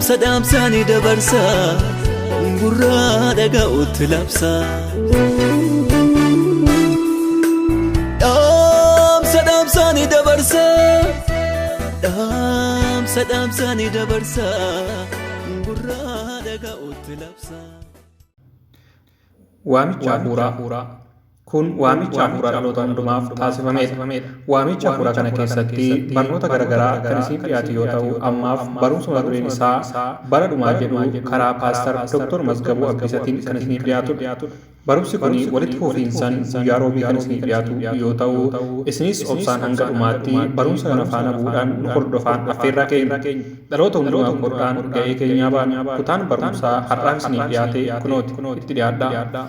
Sadamsani dabarsa gurra dhaga'utti labsa Sadamsani dabarsa Sadamsani dabarsa gurra dhaga'utti labsa Waamicha hafuuraa kun waamicha hafuuraa dhaloota hundumaaf taasifamedha. Waamicha hafuuraa kana keessatti barnoota garaagaraa kan isin dhiyaatu yoo ta'u, ammaaf barumsa mata dureen isaa bara dhumaa jedhu karaa paastar Dr. Mazgabuu Abdiisaatiin kan isin dhiyaatudha. Barumsi kun walitti fufiinsaan guyyaa roobii kan isin dhiyaatu yoo ta'u, isinis obsaan hanga dhumaatti barumsa kana faana bu'uudhaan nu hordofaan affeerraa keenya. Dhaloota hundumaaf godhaan ga'ee keenyaa baana. Kutaan barumsaa har'aaf isin dhiyaate kunooti itti dhiyaadhaa.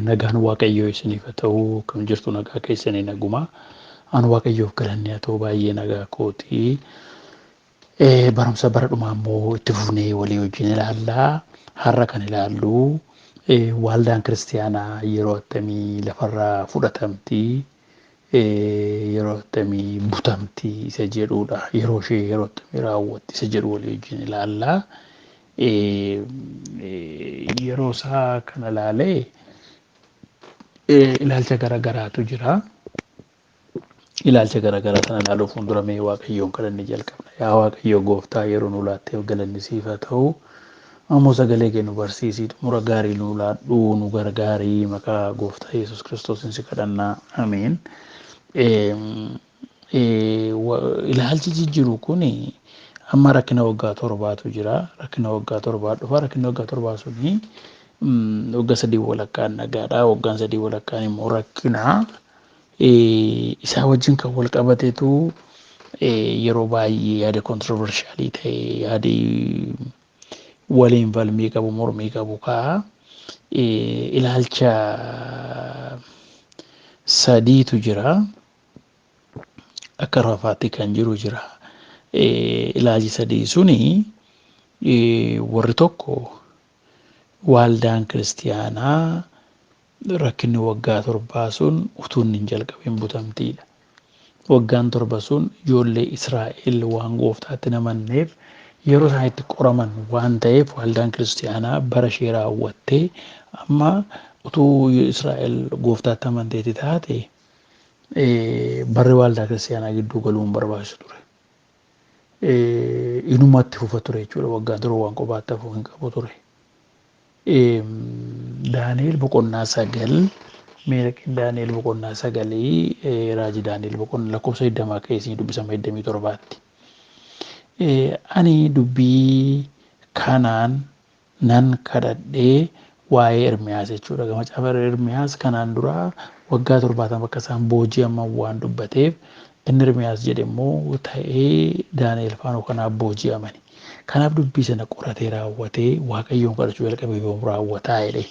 Nagaan Waaqayyoo isiniif haa ta'u, kam jirtu nagaa keessanii naguma. An Waaqayyoof galanni haa ta'u baay'ee nagaa kooti. Barumsa bara dhumaa immoo itti fufnee walii wajjin ilaallaa. Har'a kan ilaallu waaldaan kiristaanaa yeroo attamii lafarraa fudhatamti, yeroo attamii butamti isa jedhudha. Yeroo ishee yeroo attamii raawwatti isa jedhu walii wajjin ilaallaa. Yeroo isaa kana ilaalee ilaalcha garaagaraatu jira. Ilaalcha garaagaraa sana ilaaluuf fuuldura mee Waaqayyoon kadhannee jalqabna. Yaa Waaqayyoo gooftaa yeroo nu laatteef galanni siif haa ta'u. Ammoo sagalee kee nu barsiisii, xumura gaarii nu laadhu, nu gargaarii maqaa gooftaa Yesuus Kiristoosiin si kadhannaa. Ameen. Ilaalchi jijjiiru kun amma rakkina waggaa torbaatu jira. Rakkina waggaa torbaa dhufa. Rakkina waggaa torbaa suni waggaa sadii walakkaan nagaadha. Waggaan sadii walakkaan immoo rakkina. Isaa wajjin kan wal qabatetu yeroo baay'ee yaada kontroversiaalii ta'e, yaada waliin falmii qabu, mormii qabu ka'a. Ilaalcha sadiitu jira. Akka rafaatti kan jiru jira. Ilaalchi sadii suni warri tokko waaldaan kiristaanaa rakkinni waggaa torbaa sun utuu hin jalqabin butamtiidha. Waggaan torba sun ijoollee Israa'el waan gooftaatti namanneef yeroo isaan itti qoraman waan ta'eef waaldaan kiristaanaa bara ishee raawwattee amma utuu Israa'el gooftaatti amanteeti taate barri waaldaa kiristaanaa gidduu galuun barbaachisu ture. Inumatti fufa ture jechuudha. Waggaan torba waan kophaatti hafuu hin qabu ture. Daani'el boqonnaa 9 meeqa Daani'el boqonnaa 9 raajii Daani'el boqonnaa lakkoofsa 20 keessatti dubbisama 27tti. Ani dubbii kanaan nan kadhadhee waa'ee Ermiyaas jechuudha. Macaafa Ermiyaas kanaan dura waggaa 70 bakka isaan booji'aman waan dubbateef inni Ermiyaas jedhe immoo ta'ee Daani'el faana kanaaf booji'amani. Kanaaf dubbii sana qoratee raawwatee Waaqayyoon kadhachuu jalqabee yoom raawwataa jedhe.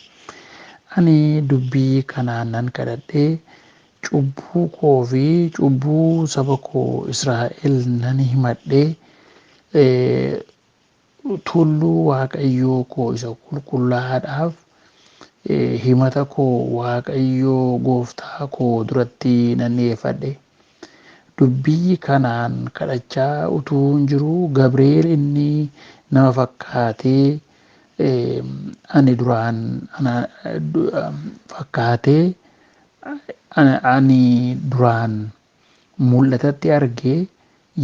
Ani dubbii kanaan nan kadhadhee cubbuu koo fi cubbuu saba koo Israa'el nan himadhee tulluu Waaqayyoo koo isa qulqullaa'aadhaaf himata koo Waaqayyoo gooftaa koo duratti nan dhiyeeffadhe. Dubbii kanaan kadhachaa utuu hin jiru Gabri'eel inni nama fakkaatee ani duraan mul'atatti argee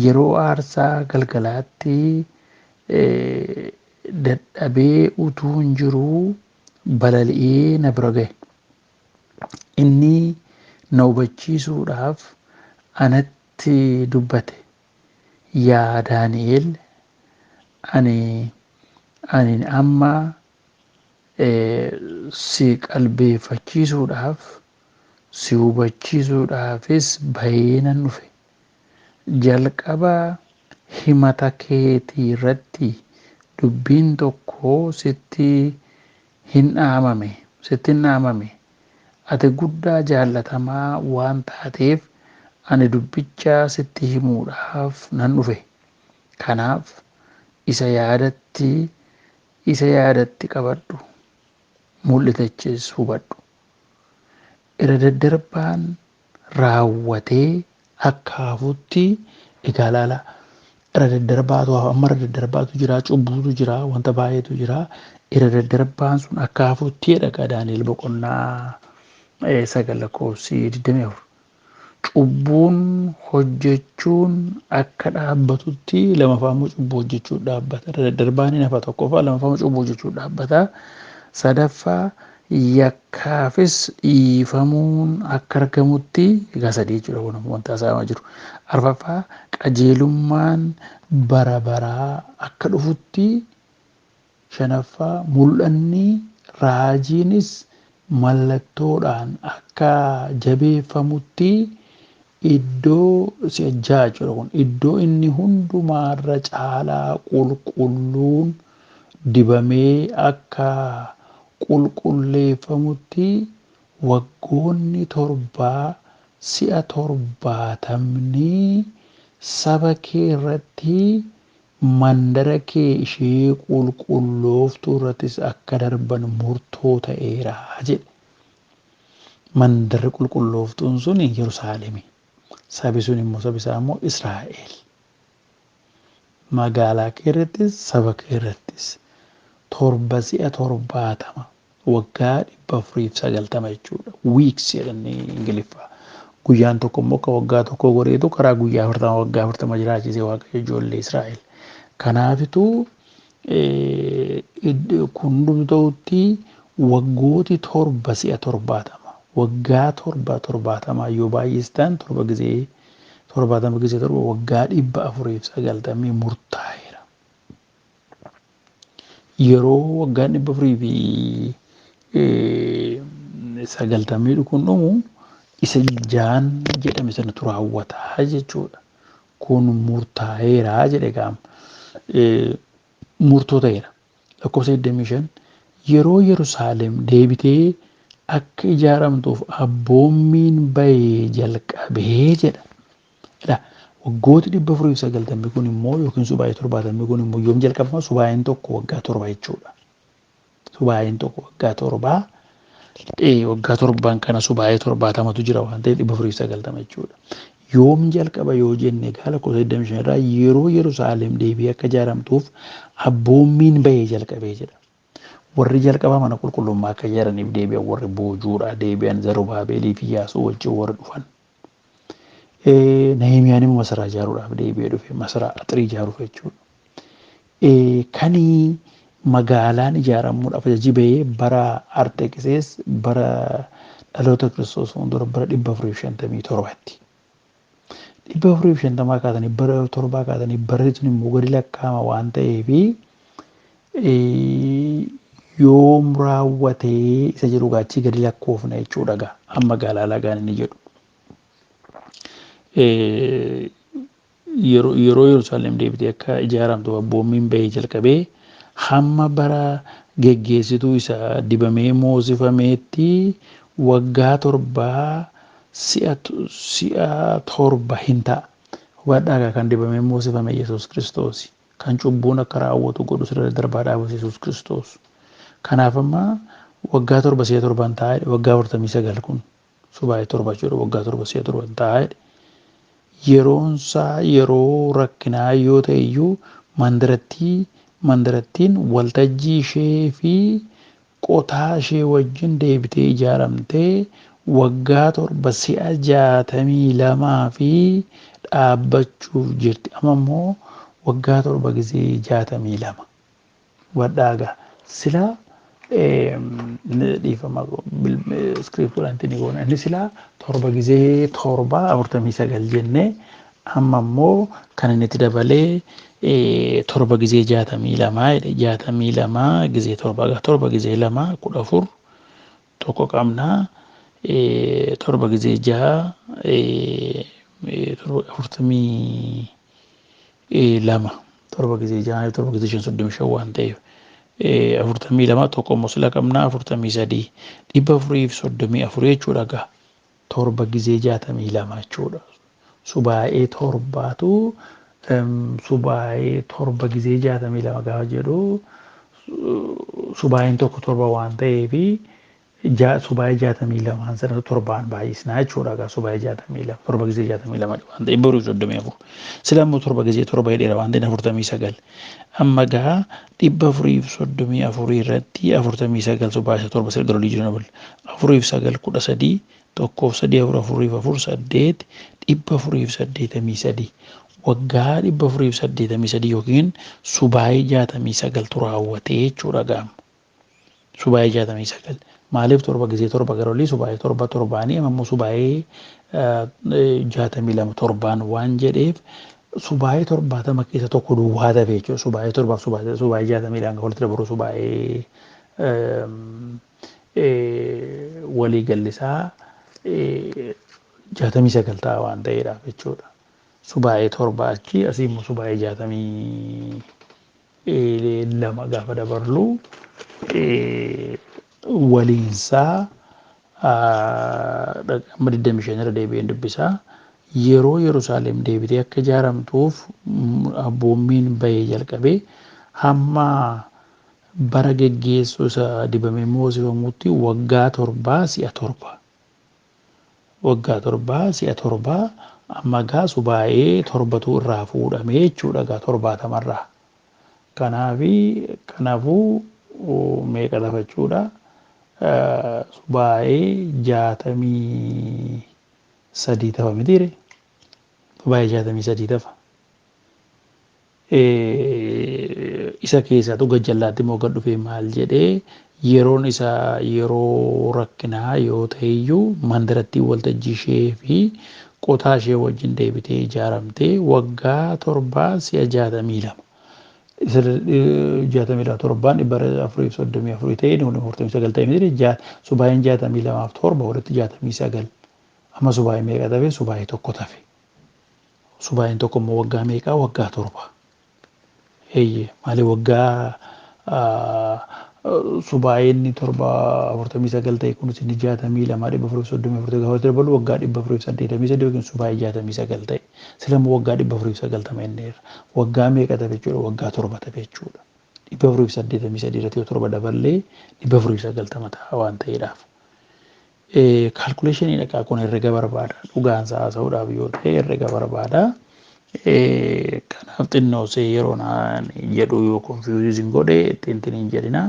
yeroo aarsaa galgalaatti dadhabee utuu hin jiru balali'ee na bira gahe. Inni na hubachiisuudhaaf anatti dubbate. Yaa Daani'el, ani amma si qalbeeffachiisuudhaaf si hubachiisuudhaafis bahee nan dhufe. Jalqaba himata keetii irratti dubbiin tokko sitti hin dhaamame. Ati guddaa jaallatamaa waan taateef ani dubbicha sitti himuudhaaf nan dhufe. Kanaaf isa yaadatti qabadhu, mul'itachis hubadhu. Irra daddarbaan raawwatee akka hafuutti egaa ilaala. Irra daddarbaatu jira, cubbuutu jira, wanta baay'eetu jira. Irra daddarbaan sun akka hafuutti jedha Daani'el boqonnaa 9:24. Cubbuun hojjechuun akka dhaabbatutti lamaffaammoo cubbuu hojjechuun dhaabbata. Irra daddarbaan hin hafa tokkoffaa, lamaffaammoo cubbuu hojjechuun dhaabbata. Sadaffaa yakkaafis dhiifamuun akka argamutti egaa sadii jechuudha kun wanta haasa'amaa jiru. Arfaffaa qajeelummaan bara baraa akka dhufutti. Shanaffaa mul'anni raajiinis mallattoodhaan akka jabeeffamutti iddoo si'ajjaa jechuudha kun iddoo inni hundumaarra caalaa qulqulluun dibamee akka qulqulleeffamutti waggoonni 7 si'a 70 saba kee irratti mandara kee ishee qulqullooftuu irrattis akka darban murtoo ta'eera jedhe. Mandarri qulqullooftuun sun Yerusaalemi. Sabi sun immoo sabi isaa immoo Israa'el. Magaalaa kee irrattis saba kee irrattis 7 si'a 70 waggaa 490 jechuudha. Weeks jedhanii Ingiliffaa. Guyyaan tokko immoo akka waggaa tokko godheetu karaa guyyaa 40 waggaa 40 jiraachisee Waaqayyo ijoollee Israa'el. Kanaafitu kun ta'utti waggooti 7 si'a 70 waggaa 70 yoo baay'istan 7 gisee 70 gisee 7 waggaa 490 murtaa'eera. Yeroo waggaan 490 kun dhumu isa jaan jedhame sanatu raawwataa jechuudha. Kun murtaa'eera jedhe gaama. Murtoo ta'eera. Lakkoofsa 25 yeroo Yerusaalem deebitee akka ijaaramtuuf abboommiin bahee jalqabee jedha. Waggooti 490 kun immoo yookiin subaayee 70 kun immoo yoom jalqabama? Subaayeen tokko waggaa 7 jechuudha. Subaayeen tokko waggaa 7 waggaa 7 kana subaayee 70tu jira waan ta'eef 490 jechuudha. Yoom jalqaba yoo jenne egaa lakkoofsa 25 irraa yeroo Yerusaalem deebi'ee akka ijaaramtuuf abboommiin bahee jalqabee jedha. Warri jalqabaa mana qulqullummaa akka ijaaraniif deebi'an warri boojuudhaa deebi'an Zarubaabelii fi Iyyaasuu wajjin warri dhufan. Nehemiyaan immoo masaraa ijaaruudhaaf deebi'ee dhufe masaraa axirii ijaaruuf jechuudha. Kanii magaalaan ijaaramuudhaaf ajaji bahee bara Arxeeksees bara dhaloota Kiristoos fuuldura bara 457tti. 450 kaatanii bara 7 kaatanii barri sun immoo gadi lakkaa'ama waan ta'eef yoom raawwatee isa jedhu gaachii gadi lakkoofna jechuudha gaa amma magaalaa lagaan inni jedhu. Yeroo Yerusaalem deebitee akka ijaaramtu abboommiin bahee jalqabee hamma bara geggeessituu isa dibamee moosifameetti waggaa 7 si'a 7 hin ta'a. Hubadhaa kan dibamee moosifame Yesuus Kiristoos kan cubbuun akka raawwatu godhu sirra darbaa dhaabate Yesuus Kiristoos. Kanaaf amma waggaa 7 si'a 7 taa'ee waggaa 49 kun subaayee 7 jechuudha waggaa 7 si'a 7 taa'ee yeroonsaa yeroo rakkinaa yoo ta'e iyyuu mandarattiin waltajjii ishee fi qotaa ishee wajjin deebitee ijaaramtee waggaa 7 si'a 62 fi dhaabbachuuf jirti. Amma immoo waggaa 7 gisee 62 wadhaagaa sila dhiifama iskiriiptuudhaan itti ni goona. Inni silaa 7 gisee 7 49 jennee amma immoo kan inni itti dabalee torba gizee 62 jedhe 62 gizee torba gizee 2 14 tokko qabna. Torba gizee 6 42 torba gizee 6 torba gizee 35 waan ta'eef 42 tokko immoo sila qabna 43 434 jechuudha gaa torba gizee 62 jechuudha. Subaayee torbaatu subaayee torba gizee 62 gaafa jedhu subaayeen tokko torba waan ta'eefi subaayee 62 sana torbaan baay'isnaa jechuudha gaa subaayee 62 torba gizee 62 waan ta'eef 434 sila immoo torba gizee torba jedheera waan ta'eef 49 amma gaa 434 irratti 49 subaayee torba sila gara liijii nabal 4 13 tokkoof 3 4 8 483 waggaa 483 yookiin subaayee 69 raawwatee jechuudha gaama. Subaayee 69 maaliif torba gizee torba gara olii subaayee torba torbaanii ammoo subaayee 62 torbaan waan jedheef subaayee 70 keessa tokko duwwaa ta'e jechuudha. Subaayee torbaaf subaayee 62 kan walitti dabalu subaayee walii gallisaa 69 ta'a waan ta'eedhaaf jechuudha. Subaayee torba achi asii immoo subaayee 62 gaafa dabarlu waliinsaa amma 25 irra deebi'een dubbisaa yeroo Yerusaalem deebitee akka ijaaramtuuf abboommiin bahee jalqabee hamma bara geggeessuu isa dibamee moosifamutti waggaa torbaa si'a torba. Waggaa torbaa si'a torba amma gaa subaayee torbatu irraa fuudhamee jechuudha gaa 70 irraa. Kanaafuu meeqa lafa jechuudha subaayee 63 tafa mitiire subaayee 63 tafa. Isa keessaatu gajjallaatti immoo gad dhufee maal jedhee yeroon isaa yeroo rakkinaa yoo ta'eyyuu mandarattii waltajjii ishee fi qotaa ishee wajjin deebitee ijaaramtee waggaa torbaa si'a 62. Isa 62 torbaan 434 ta'ee 49 ta'ee miti subaayeen 62 fi torba walitti 69. Amma subaayee meeqa tafe subaayee tokko tafe. Subaayeen tokko immoo waggaa meeqaa waggaa torba. Maali waggaa subaayeen torba 49 ta'e kunis inni 62 434 gaafa dabalu waggaa 483 yookiin subaayee 69 ta'e silamoo waggaa 490 inneerra waggaa meeqa tafe jechuudha waggaa torba tafe jechuudha 483 irratti torba daballee 490 ta'a waan ta'eedhaaf. Kaalkuleeshinii dhaqaa kun herrega barbaada dhugaan haasa'uudhaaf yoo ta'e herrega barbaada. Kanaaf xinnoosee yeroo naan jedhu yoo konfiyuuziin godhe ittiin hin jedhina.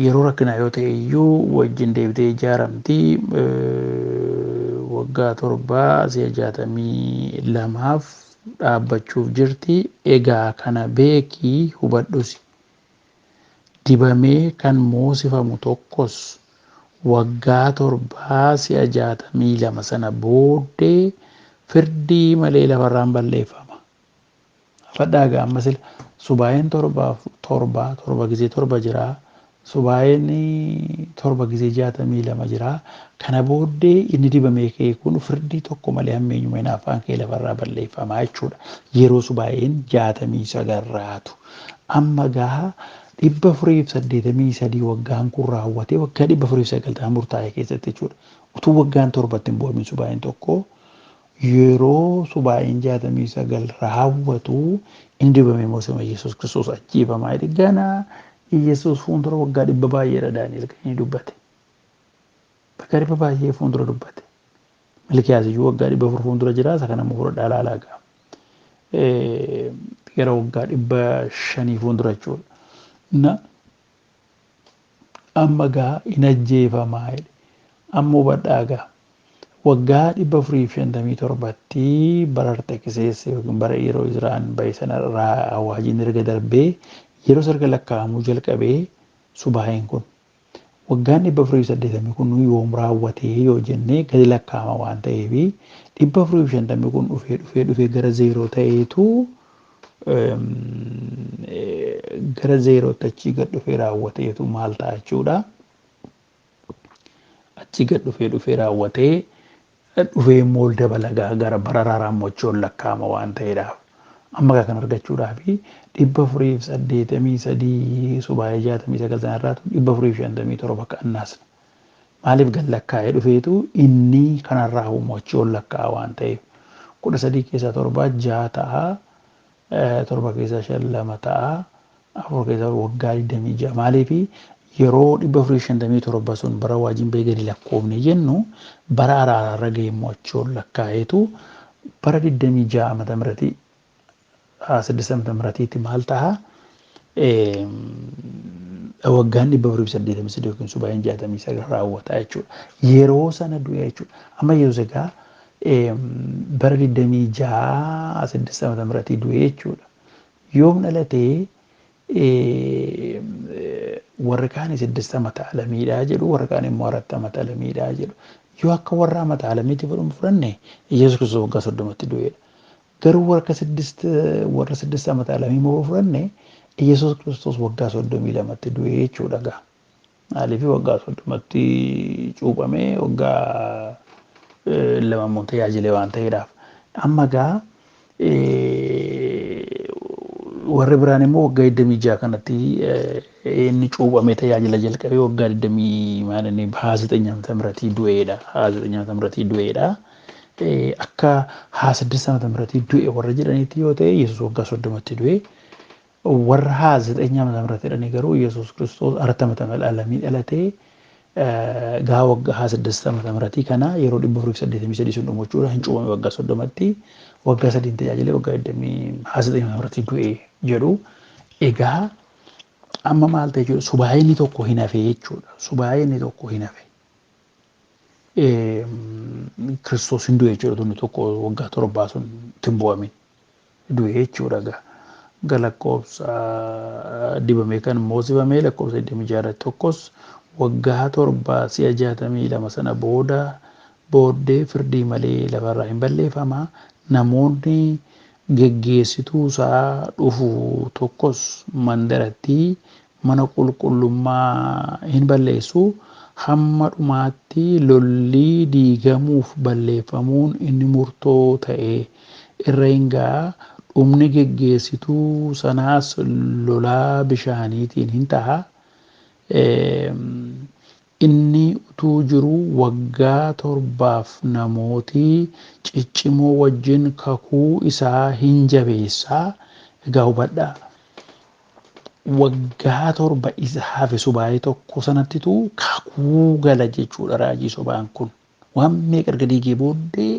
Yeroo rakkinaa yoo ta'e iyyuu wajjin deebitee ijaaramti waggaa torbaa si'a 62 dhaabbachuuf jirti. Egaa kana beekii hubadhusi dibamee kan moosifamu tokkos waggaa torbaa si'a 62 sana booddee firdii malee lafarraan balleeffama. Fadhaagaa amma sila subaayeen torba gizee torba jira. Subaayeen torba gizee 62 jira. Kana booddee inni dibamee ka'e kun firdii tokko malee hammeenyuma hin afaan kee lafarraa balleeffama jechuudha. Yeroo subaayeen 69 raatu. Amma gaha 483 waggaan kun raawwatee waggaa 490 murtaa'e keessatti jechuudha. Utuu waggaan torbatti hin bu'amin subaayeen tokko yeroo subaayeen 69 raawwatu inni dibamee moosifama Yesuus Kiristoos ajjeefamaa jedhe ganaa Yesuus fuuldura waggaa 100 baay'eedha Daani'el kan inni dubbate. Waggaa 100 baay'ee fuuldura dubbate. Milkiyaas iyyuu waggaa 400 fuuldura jira isa kana muhura dhaalaalaa ga'a. Gara waggaa 500 fuuldura jechuudha. Na amma gaa hin ajjeefamaa jedhe ammoo badhaagaa waggaa 457tti bara Arxekisisi yookiin bara yeroo Izraan bahe sanarraa awwaajiin erga darbee yeroo sarga lakkaa'amuu jalqabee subaayeen kun Waggaan 480 kun yoom raawwatee yoo jennee gadi lakkaa'ama waan ta'eef 450 kun dhufee gara zeeroo ta'eetu gara zeerootti achii gad dhufee raawwateetu maal ta'a jechuudha. Achii gad dhufee raawwatee dhufee immoo dabalagaa gara bara Araaraa mochoon lakkaa'ama waan ta'eedhaaf. Amma kan argachuudhaaf 483 subaayee 69 sanarraatu 457 qannaasna. Maaliif gad lakkaa'ee dhufeetu inni kanarraa mochoon lakkaa'a waan ta'eef 13 keessaa 7 6 ta'a. 7 keessaa 5 2 ta'a. 4 keessaa waggaa 26 maaliif yeroo 457 sun bara waajiin bee gadi lakkoofne jennu bara Araaraarra ga'ee mochoon lakkaa'eetu bara 26 amata miratii 6 amata miratiitti maal ta'a waggaan 483 yookiin subaayeen 69 raawwata jechuudha. Yeroo sana du'e jechuudha. Amma yeroo egaa bara 26 6 amata miratii du'e jechuudha. Yoom dhalatee warri kaan 6 amata alamiidhaa jedhu warri kaan immoo 4 amata alamiidhaa jedhu. Yoo akka warra amata alamiitti fudhanne Yesuus Kiristoos waggaa 30tti du'eedha. Garuu warra 6 amata alamii immoo fudhanne Yesuus Kiristoos waggaa 32tti du'e jechuudha gaa. Maaliif waggaa 30tti cuuphamee waggaa 2 immoo tajaajilee waan ta'eedhaaf. Amma gaa warri biraan immoo waggaa 26 kanatti inni cuuphamee tajaajila jalqabee waggaa 29 amata miratii du'eedha. 29 amata miratii du'eedha. Akka 6 amata miratii du'e warra jedhaniitti yoo ta'e Yesuus waggaa 30tti du'e. Warra 9 amata miratii jedhanii garuu Yesuus Kiristoos 4 amata alamii dhalatee gaa waggaa 6 amata miratii kana yeroo 483 sun dhumuchuudha hin cuupame waggaa 30tti waggaa 3 tajaajilee waggaa 29 amata miratii du'e jedhu. Egaa amma maal ta'e jechuudha subaayeen tokko hin hafe jechuudha. Subaayeen tokko hin hafe. Kiristoos hin du'e jechuudha tunni tokko waggaa 7 sun ittiin bu'amin du'e jechuudha gaa. Lakkoofsa dibamee kan moosifamee lakkoofsa 26 tokkos waggaa 7 si'a 62 sana booddee firdii malee lafarraa hin balleeffama. Namoonni geggeessituu isaa dhufu tokkos mandaratti mana qulqullummaa hin balleessu. Hamma dhumaatti lolli diigamuuf balleeffamuun inni murtoo ta'e irra hin ga'a. Dhumni geggeessituu sanaas lolaa bishaaniitiin hin ta'a. Inni utuu jiru waggaa 7 namootii ciccimoo wajjin kakuu isaa hin jabeessaa. Egaa hubadhaa. Waggaa 7 isa hafe subaayee tokko sanattitu kakuu gala jechuudha raajii sobaan kun. Waan meeqa erga diigee booddee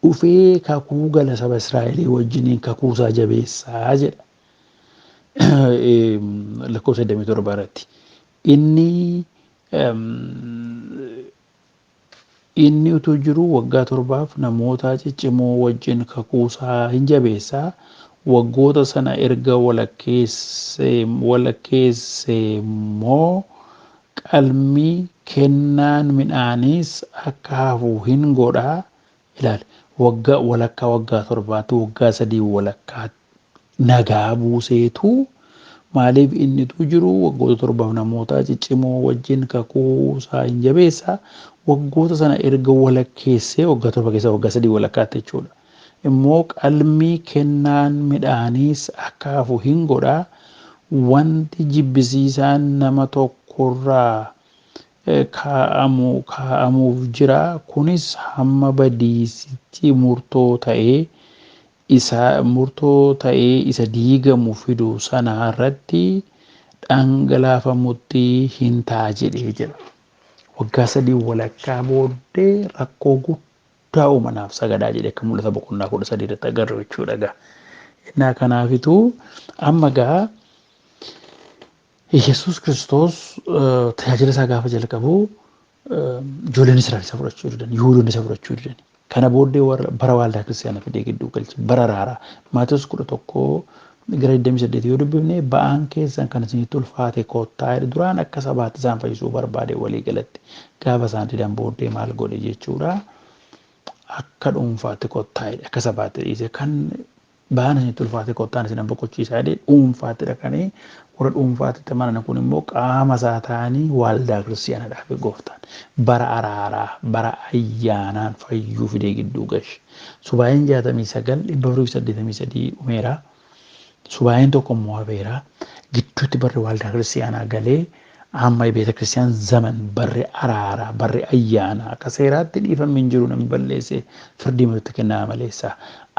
dhufee kakuu gala saba Israa'elii wajjiniin kakuu isaa jabeessaa jedha. Lakkoofsa 27 irratti. Inni utuu jiru waggaa 7 namoota ciccimoo wajjin kakuu isaa hin jabeessaa. Waggoota sana erga walakkeessee immoo qalmii kennaan midhaaniis akka hafu hin godhaa. Ilaali walakkaa waggaa 7tti waggaa 3 walakkaa nagaa buuseetu maaliif inni utuu jiru waggoota 7 namoota ciccimoo wajjin kakuu isaa hin jabeessaa. Waggoota sana erga walakkeessee waggaa 7 keessaa waggaa 3 walakkaatti jechuudha. Immoo qalmii kennaan midhaaniis akka hafu hin godhaa. Wanti jibbisiisaan nama tokkorraa kaa'amuuf jira. Kunis hamma badiisichi murtoo ta'ee isa diigamu fidu sana irratti dhangalaafamutti hin ta'a jedhee jira. Waggaa 3 walakkaa booddee rakkoo guddaa uumanaaf sagadaa jedhee akka mul'ata boqonnaa 13 irratti agarru jechuudha gaa. Innaa kanaafitu amma gaa Yesuus Kiristoos tajaajila isaa gaafa jalqabu ijoolleen Israa'el isa fudhachuu didan, Yihuudoonni isa fudhachuu didan. Kana booddee bara waldaa kiristaanaa fidee gidduu galche bara Araaraa Maatewos 11 gara 28 yoo dubbifne ba'aan keessan kan isinitti ulfaate koottaa duraan akka sabaatti isaan fayyisuu barbaade walii galatti gaafa isaan didan booddee maal godhe jechuudha. Akka dhuunfaatti koottaa akka sabaatti dhiise kan ba'aan isinitti ulfaate koottaan isin boqochiisaa jedhee dhuunfaatti dhaqanii warra dhuunfaatti amanan kun immoo qaama isaa ta'anii waldaa kiristaanaadhaaf gooftaan bara araaraa bara ayyaanaan fayyuu fidee gidduu galche. Subaayeen 69 183 dhumeera. Subaayeen tokko immoo hafeera. Gidduutti barri waldaa kiristaanaa galee amma beeta kiristiyaan zaman barri araaraa barri ayyaanaa akka seeraatti dhiifamni hin jiru namni balleesse firdii murtii kennaa maleessa.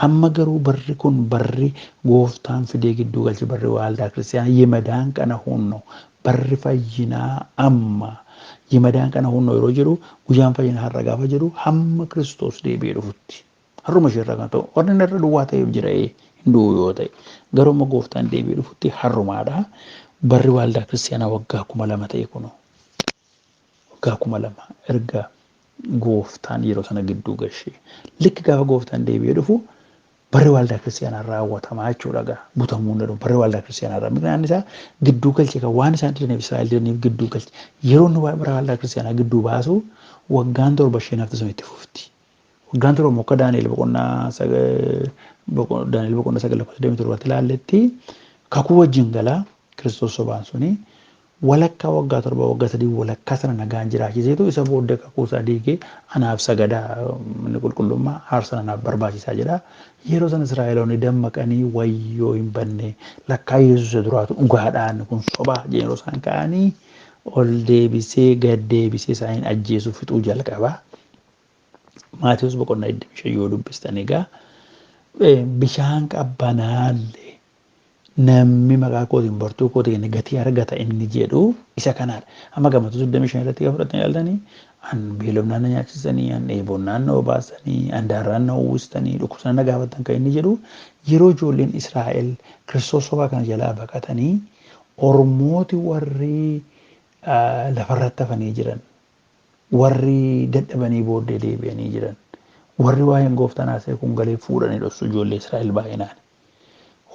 Amma garuu barri kun barri gooftaan fidee gidduu galche barri waldaa kiristaanaa yimadaan kana hunno barri fayyinaa amma yimadaan kana hunno yeroo jiru guyyaan fayyinaa har'a gaafa jiru hamma Kiristoos deebi'ee dhufutti. Har'uma ishee irraa kan ta'u warri inni irra duwwaa ta'eef jira hinduu yoo ta'e garuu amma gooftaan deebi'ee dhufutti har'umaadha. Barri waldaa kiristaanaa waggaa 2000 ta'e kuno waggaa 2000 erga gooftaan yeroo sana gidduu galche likki gaafa gooftaan deebi'ee dhufu barri waldaa kiristaanaa raawwatamaa jechuudha gaa butamuu hin danda'u barri waldaa kiristaanaa irraa midhaan isaa gidduu galche kan waan isaan didaniif Israa'el didaniif gidduu galche yeroo inni bara waldaa kiristaanaa gidduu baasu waggaan 7 isheen hafte sun itti fufti. Waggaan 7 akka Daani'el boqonnaa 9:27 ilaalletti kakuu wajjin galaa Kiristoos sobaan suni walakkaa waggaa 7 waggaa 3 walakkaa sana nagaan jiraachiseetu isa booddee kakuu isaa diigee anaaf sagadaa inni qulqullummaa aarsaa anaaf barbaachisaa jedha. Yeroo sana Israa'eloonni dammaqanii wayyoo hin banne lakkaa Yesuus duraatu dhugaadhaan kun sobaa yeroo isaan ka'anii ol deebisee gad deebisee isaaniin ajjeesuuf fixuu jalqaba. Maatiyus boqonnaa 25 yoo dubbistan egaa bishaan qabbanaallee namni maqaa kootiin bartuu kootiin gatii argata inni jedhu isa kanaadha. Amma gammatu 25 irratti gaafa fudhatanii ilaaltanii an beelofnaan na nyaachisanii an dheebonnaan na obaasanii an daarraan na uwwisanii dhukkubsaan na gaafatan kan inni jedhu yeroo ijoolleen Israa'el Kiristoos sobaa kana jalaa baqatanii ormooti warri lafarratti hafanii jiran warri dadhabanii booddee deebi'anii jiran warri waa'een gooftaan haasa'e kun galee fuudhanii dhossu ijoollee Israa'el baay'inaan.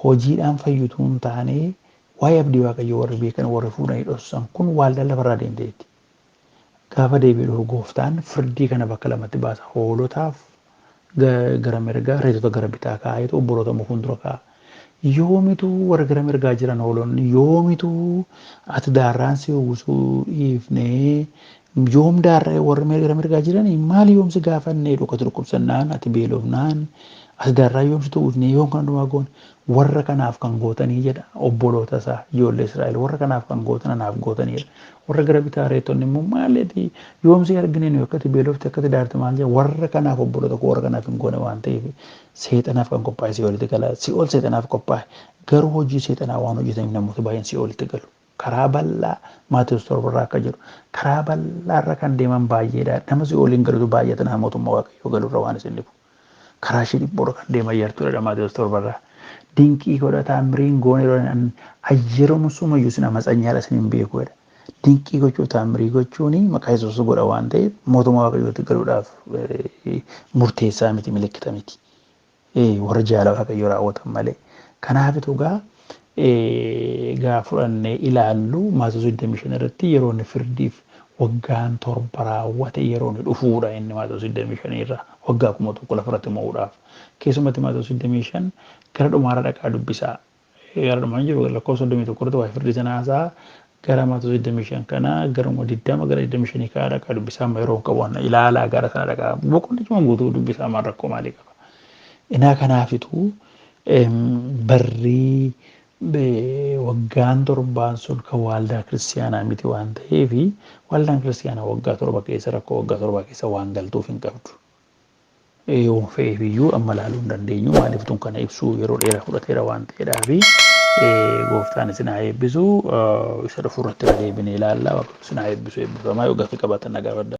Hojiidhaan fayyutuun taanee waa'ee abdii waaqayyoo warri beekan warri fuudhanii dhossan kun waldaa lafarraa deemteetti. Gaafa deebi'ee gooftaan firdii kana bakka lamatti baasa. Hoolotaaf gara mirgaa reetota gara bitaa kaa'eetu obboloota fuuldura kaa'a. Yoomitu warra gara mirgaa jiran hoolonni yoomitu ati daarraan si uwwisuu dhiifnee yoom daarree warri gara mirgaa jiran maal yoomsi gaafannee dhukkuba dhukkubsannaan ati beelofnaan ati daarraa yoomsi uwwisnee yoom kan dhumaa goone warra kanaaf kan gootanii jedha obboloota isaa ijoollee Israa'el warra kanaaf kan gootan anaaf gootanidha. Warra gara bitaa reetonni immoo maaleeti yoomsi argine nu akkati beelofte akkati daarte maal jedha warra kanaaf obboloota koo warra kanaaf hin goone waan ta'eef seexanaaf kan qophaa'e si'oolitti gala si'ool seexanaaf qophaa'e garuu hojii seexanaa waan hojjetaniif namoota baay'een si'oolitti galu. Karaa bal'aa Maatiyus 7 akka jiru karaa bal'aarra kan deeman baay'eedha. Nama si'ooliin galutu baay'ata nama mootummaa waaqayyoo galurra waan isin dhibu. Karaa ishee dhiphoodha kan deeman yartuudha Maatiyus 7. Dinqii godhataa miriin goone yeroo musumayyuu sina matsanyaadha isin beekuudha. Dinqii gochuu taamirii gochuun maqaa Yesuus godha waan ta'eef mootummaa waaqayyootti galuudhaaf murteessaa miti milikkita miti. Warra jaalala waaqayyoo raawwatan malee. Kanaaf egaa fudhannee ilaallu Maatiyus 25 irratti yeroo inni firdiif waggaan 7 raawwate yeroo inni dhufuudha inni Maatiyus 25 irraa waggaa 1,000 lafarratti mo'uudhaaf. Keessumatti Maatiyus 25 gara dhumaarra dhaqaa dubbisaa. Gara dhumaan jiru lakkoofsa 31 irratti waa'ee firdii sanaasaa gara Maatiyus 25 kana garuma 20 gara 25 kaa dhaqaa dubbisaa amma yeroo qabu ilaalaa gara sana dhaqaa boqonnaa cuma guutuu dubbisaa maal rakkoo maalii qaba. Inaa kanaafitu barri waggaan 7 sun kan waldaa kiristaanaa miti waan ta'eef waldaan kiristaanaa waggaa 7 keessa rakkoo waggaa 7 keessa waan galtuuf hin qabdu. Yoo fe'eef iyyuu amma laaluu hin dandeenyu maaliif tun kana ibsuu yeroo dheeraa fudhateera waan ta'eedhaaf gooftaan isin haa eebbisu isa dhufu irratti deebinee ilaallaa isin haa eebbisu eebbifamaa yoo gaaffii qabaatan nagaa badda.